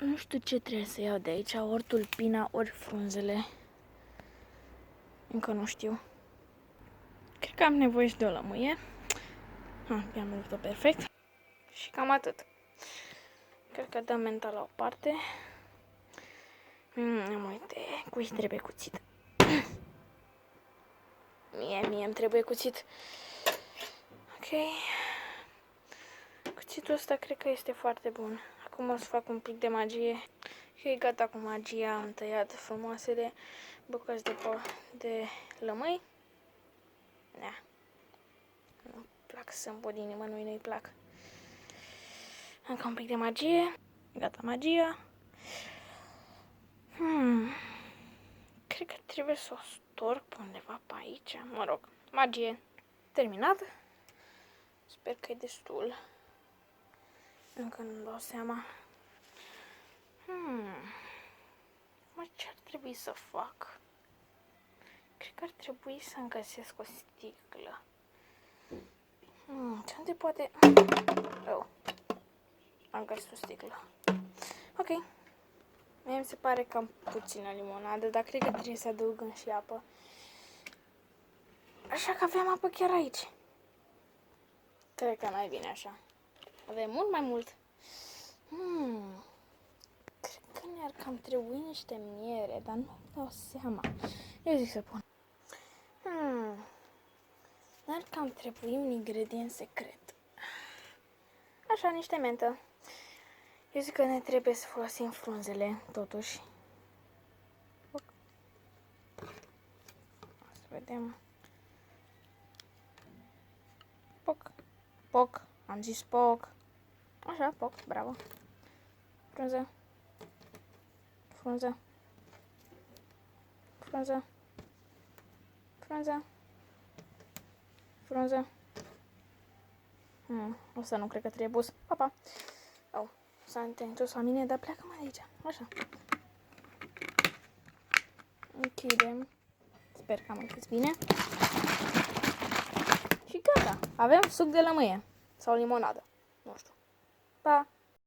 Nu știu ce trebuie să iau de aici, ori tulpina, ori frunzele. Încă nu știu. Cred că am nevoie și de o lămâie. I-am rupt-o perfect. Și cam atât. Cred că dăm menta la o parte. Uite, cui trebuie cuțit? Mie îmi trebuie cuțit. Ok. Cuțitul ăsta cred că este foarte bun. Acum o să fac un pic de magie. Ok, gata cu magia. Am tăiat frumoasele bucăți de lămâi. Da. Nu-mi plac să îmbud inima, nu-i plac. Încă un pic de magie. Gata magia. Cred că trebuie să o storc pe undeva pe aici. Mă rog, magie terminată. Sper că e destul. Încă nu-mi dau seama. Mă, ce ar trebui să fac? Cred că ar trebui să-mi găsesc o sticlă. Ce unde poate... Oh. Am găsit o sticlă. Ok. Mie mi se pare cam puțină limonadă, dar cred că trebuie să adăugăm și apă. Așa că avem apă chiar aici. Cred că mai bine așa. Avem mult mai mult. Cred că ne-ar cam trebui niște miere, dar nu-mi dau seama. Eu zic să pun. Ne-ar cam trebui un ingredient secret. Așa, niște mentă. Eu zic că ne trebuie să folosim frunzele, totuși. Să vedem. Poc. Poc. Am zis poc. Așa, poc. Bravo. Frunză. Frunză. Frunză. Frunză. Frunză. Asta nu cred că trebuie pus. Pa, oh, s-a întors la mine, dar pleacă-mă de aici. Așa. Închidem. Sper că am închis bine. Și gata. Avem suc de lămâie. Sau limonadă. Nu știu. Pa!